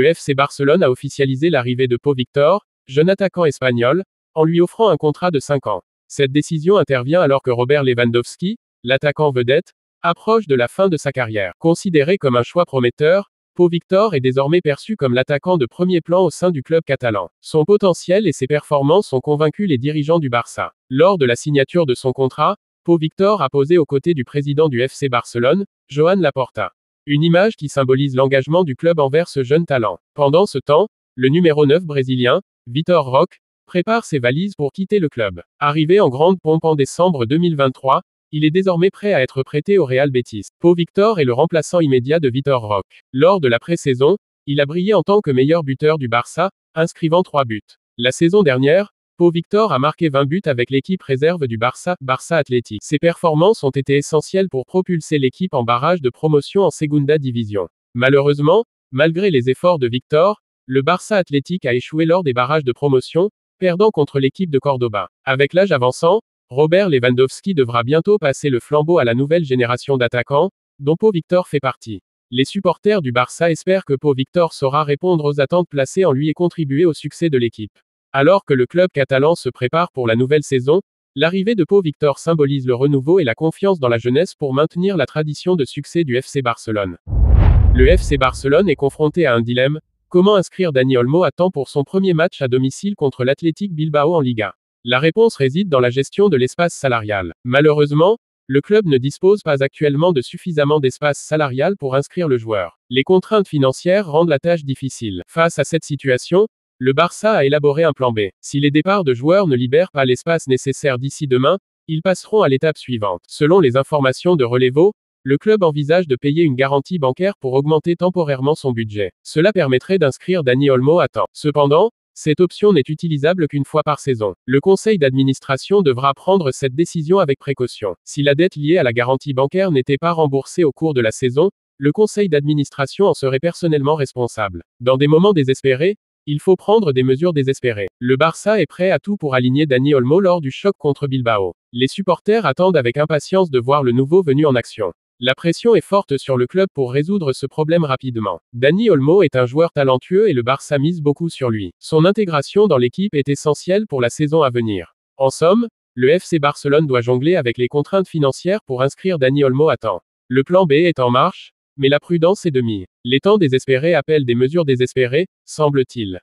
FC Barcelone a officialisé l'arrivée de Pau Victor, jeune attaquant espagnol, en lui offrant un contrat de 5 ans. Cette décision intervient alors que Robert Lewandowski, l'attaquant vedette, approche de la fin de sa carrière. Considéré comme un choix prometteur, Pau Victor est désormais perçu comme l'attaquant de premier plan au sein du club catalan. Son potentiel et ses performances ont convaincu les dirigeants du Barça. Lors de la signature de son contrat, Pau Victor a posé aux côtés du président du FC Barcelone, Joan Laporta. Une image qui symbolise l'engagement du club envers ce jeune talent. Pendant ce temps, le numéro 9 brésilien, Vitor Roque, prépare ses valises pour quitter le club. Arrivé en grande pompe en décembre 2023, il est désormais prêt à être prêté au Real Betis. Pau Victor est le remplaçant immédiat de Vitor Roque. Lors de la pré-saison, il a brillé en tant que meilleur buteur du Barça, inscrivant 3 buts. La saison dernière, Pau Victor a marqué 20 buts avec l'équipe réserve du Barça Athletic. Ses performances ont été essentielles pour propulser l'équipe en barrage de promotion en Segunda Division. Malheureusement, malgré les efforts de Victor, le Barça Athletic a échoué lors des barrages de promotion, perdant contre l'équipe de Cordoba. Avec l'âge avançant, Robert Lewandowski devra bientôt passer le flambeau à la nouvelle génération d'attaquants, dont Pau Victor fait partie. Les supporters du Barça espèrent que Pau Victor saura répondre aux attentes placées en lui et contribuer au succès de l'équipe. Alors que le club catalan se prépare pour la nouvelle saison, l'arrivée de Pau Victor symbolise le renouveau et la confiance dans la jeunesse pour maintenir la tradition de succès du FC Barcelone. Le FC Barcelone est confronté à un dilemme: comment inscrire Dani Olmo à temps pour son premier match à domicile contre l'Athletic Bilbao en Liga? La réponse réside dans la gestion de l'espace salarial. Malheureusement, le club ne dispose pas actuellement de suffisamment d'espace salarial pour inscrire le joueur. Les contraintes financières rendent la tâche difficile. Face à cette situation, le Barça a élaboré un plan B. Si les départs de joueurs ne libèrent pas l'espace nécessaire d'ici demain, ils passeront à l'étape suivante. Selon les informations de Relevo, le club envisage de payer une garantie bancaire pour augmenter temporairement son budget. Cela permettrait d'inscrire Dani Olmo à temps. Cependant, cette option n'est utilisable qu'une fois par saison. Le conseil d'administration devra prendre cette décision avec précaution. Si la dette liée à la garantie bancaire n'était pas remboursée au cours de la saison, le conseil d'administration en serait personnellement responsable. Dans des moments désespérés, il faut prendre des mesures désespérées. Le Barça est prêt à tout pour aligner Dani Olmo lors du choc contre Bilbao. Les supporters attendent avec impatience de voir le nouveau venu en action. La pression est forte sur le club pour résoudre ce problème rapidement. Dani Olmo est un joueur talentueux et le Barça mise beaucoup sur lui. Son intégration dans l'équipe est essentielle pour la saison à venir. En somme, le FC Barcelone doit jongler avec les contraintes financières pour inscrire Dani Olmo à temps. Le plan B est en marche, mais la prudence est de mise. Les temps désespérés appellent des mesures désespérées, semble-t-il.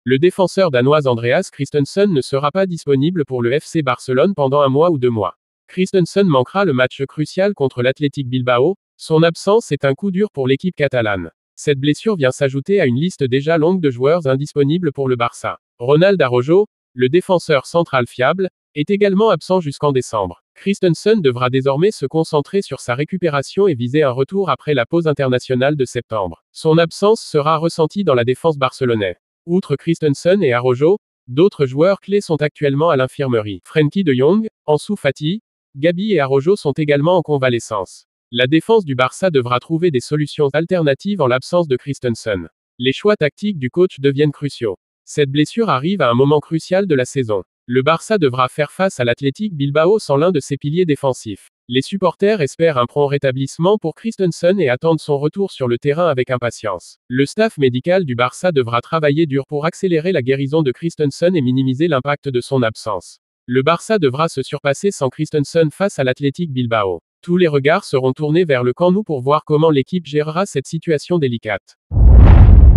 Le défenseur danois Andreas Christensen ne sera pas disponible pour le FC Barcelone pendant 1 mois ou 2 mois. Christensen manquera le match crucial contre l'Athletic Bilbao. Son absence est un coup dur pour l'équipe catalane. Cette blessure vient s'ajouter à une liste déjà longue de joueurs indisponibles pour le Barça. Ronald Araujo, le défenseur central fiable, est également absent jusqu'en décembre. Christensen devra désormais se concentrer sur sa récupération et viser un retour après la pause internationale de septembre. Son absence sera ressentie dans la défense barcelonaise. Outre Christensen et Araujo, d'autres joueurs clés sont actuellement à l'infirmerie. Frenkie de Jong, Ansu Fati, Gabi et Araujo sont également en convalescence. La défense du Barça devra trouver des solutions alternatives en l'absence de Christensen. Les choix tactiques du coach deviennent cruciaux. Cette blessure arrive à un moment crucial de la saison. Le Barça devra faire face à l'Athletic Bilbao sans l'un de ses piliers défensifs. Les supporters espèrent un prompt rétablissement pour Christensen et attendent son retour sur le terrain avec impatience. Le staff médical du Barça devra travailler dur pour accélérer la guérison de Christensen et minimiser l'impact de son absence. Le Barça devra se surpasser sans Christensen face à l'Athletic Bilbao. Tous les regards seront tournés vers le Camp Nou pour voir comment l'équipe gérera cette situation délicate.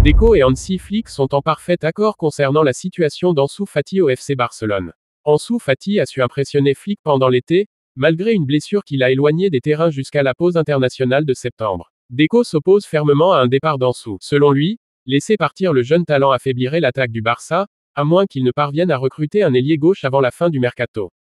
Deco et Hansi Flick sont en parfait accord concernant la situation d'Ansu Fati au FC Barcelone. Ansu Fati a su impressionner Flick pendant l'été, malgré une blessure qui l'a éloigné des terrains jusqu'à la pause internationale de septembre. Deco s'oppose fermement à un départ d'Ansu. Selon lui, laisser partir le jeune talent affaiblirait l'attaque du Barça, à moins qu'il ne parvienne à recruter un ailier gauche avant la fin du mercato.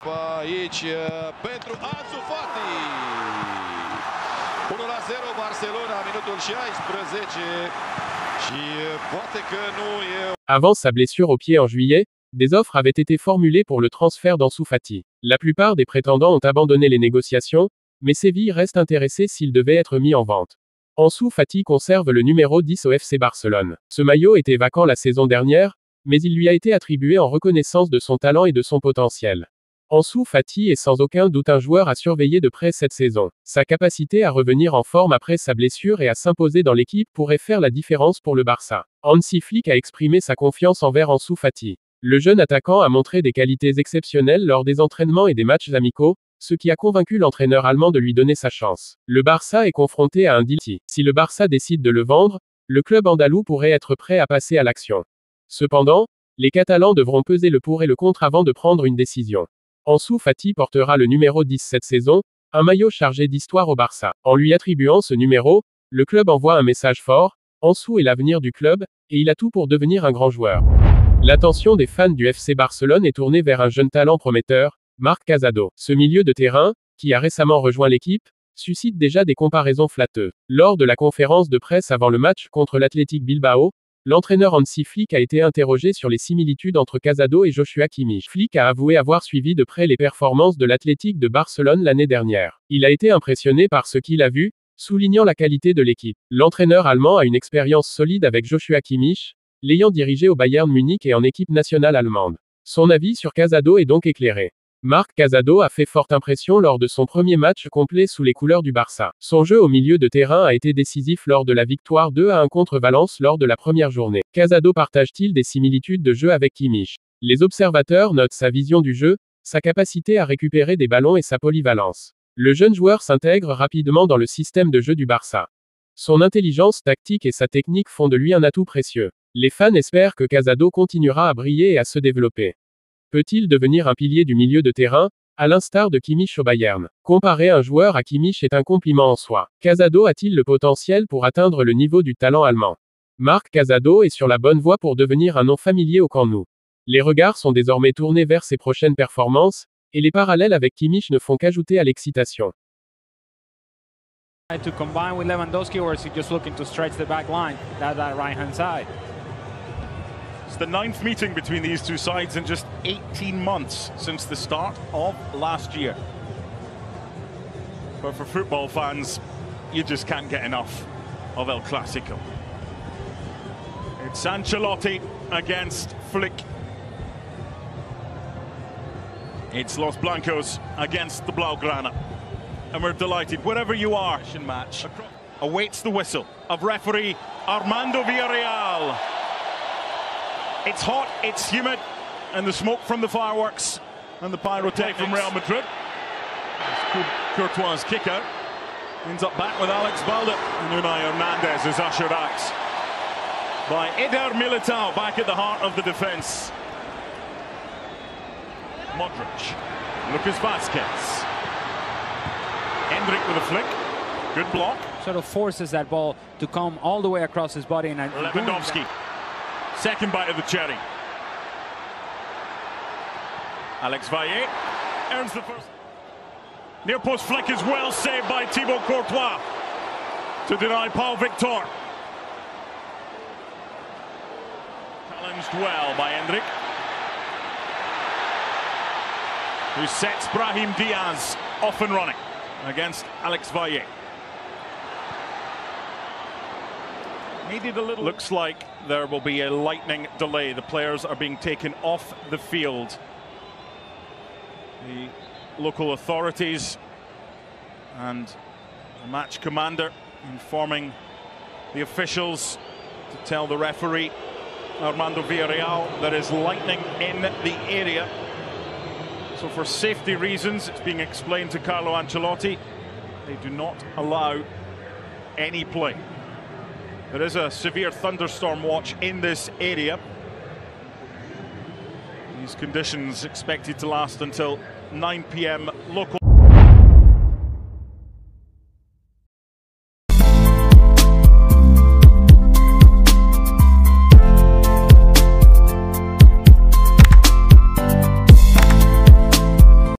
Avant sa blessure au pied en juillet, des offres avaient été formulées pour le transfert d'Ansu Fati. La plupart des prétendants ont abandonné les négociations, mais Séville reste intéressé s'il devait être mis en vente. Ansu Fati conserve le numéro 10 au FC Barcelone. Ce maillot était vacant la saison dernière, mais il lui a été attribué en reconnaissance de son talent et de son potentiel. Ansu Fati est sans aucun doute un joueur à surveiller de près cette saison. Sa capacité à revenir en forme après sa blessure et à s'imposer dans l'équipe pourrait faire la différence pour le Barça. Hansi Flick a exprimé sa confiance envers Ansu Fati. Le jeune attaquant a montré des qualités exceptionnelles lors des entraînements et des matchs amicaux, ce qui a convaincu l'entraîneur allemand de lui donner sa chance. Le Barça est confronté à un deal. Si le Barça décide de le vendre, le club andalou pourrait être prêt à passer à l'action. Cependant, les Catalans devront peser le pour et le contre avant de prendre une décision. Ansu Fati portera le numéro 10 cette saison, un maillot chargé d'histoire au Barça. En lui attribuant ce numéro, le club envoie un message fort, Ansu est l'avenir du club, et il a tout pour devenir un grand joueur. L'attention des fans du FC Barcelone est tournée vers un jeune talent prometteur, Marc Casado. Ce milieu de terrain, qui a récemment rejoint l'équipe, suscite déjà des comparaisons flatteuses. Lors de la conférence de presse avant le match contre l'Athletic Bilbao, l'entraîneur Hansi Flick a été interrogé sur les similitudes entre Casado et Joshua Kimmich. Flick a avoué avoir suivi de près les performances de l'Athletic de Barcelone l'année dernière. Il a été impressionné par ce qu'il a vu, soulignant la qualité de l'équipe. L'entraîneur allemand a une expérience solide avec Joshua Kimmich, l'ayant dirigé au Bayern Munich et en équipe nationale allemande. Son avis sur Casado est donc éclairé. Marc Casado a fait forte impression lors de son premier match complet sous les couleurs du Barça. Son jeu au milieu de terrain a été décisif lors de la victoire 2-1 contre Valence lors de la première journée. Casado partage-t-il des similitudes de jeu avec Kimmich? Les observateurs notent sa vision du jeu, sa capacité à récupérer des ballons et sa polyvalence. Le jeune joueur s'intègre rapidement dans le système de jeu du Barça. Son intelligence tactique et sa technique font de lui un atout précieux. Les fans espèrent que Casado continuera à briller et à se développer. Peut-il devenir un pilier du milieu de terrain, à l'instar de Kimmich au Bayern? Comparer un joueur à Kimmich est un compliment en soi. Casado a-t-il le potentiel pour atteindre le niveau du talent allemand? Marc Casado est sur la bonne voie pour devenir un nom familier au Camp Nou. Les regards sont désormais tournés vers ses prochaines performances, et les parallèles avec Kimmich ne font qu'ajouter à l'excitation. To combine with Lewandowski, or is he just looking to stretch the back line, that right-hand side? It's the 9th meeting between these two sides in just 18 months since the start of last year. But for football fans, you just can't get enough of El Clasico. It's Ancelotti against Flick. It's Los Blancos against the Blaugrana. And we're delighted, wherever you are, match awaits the whistle of referee Armando Villarreal. It's hot, it's humid, and the smoke from the fireworks and the pyrotech from Real Madrid. Courtois' kick out ends up back with Alex Balde. And Unai Hernandez is ushered out by Eder Militao, back at the heart of the defence. Modric, Lucas Vazquez. Endrick with a flick, good block. Sort of forces that ball to come all the way across his body. And Lewandowski, second bite of the cherry. Alex Valle earns the first. Near post flick is well saved by Thibaut Courtois to deny Paul Victor. Challenged well by Endrick, who sets Brahim Diaz off and running against Alex Valle. Needed a little. Looks like there will be a lightning delay. The players are being taken off the field. The local authorities and the match commander informing the officials to tell the referee Armando Villarreal there is lightning in the area. So for safety reasons, it's being explained to Carlo Ancelotti, they do not allow any play. There is a severe thunderstorm watch in this area. These conditions expected to last until 9 p.m. local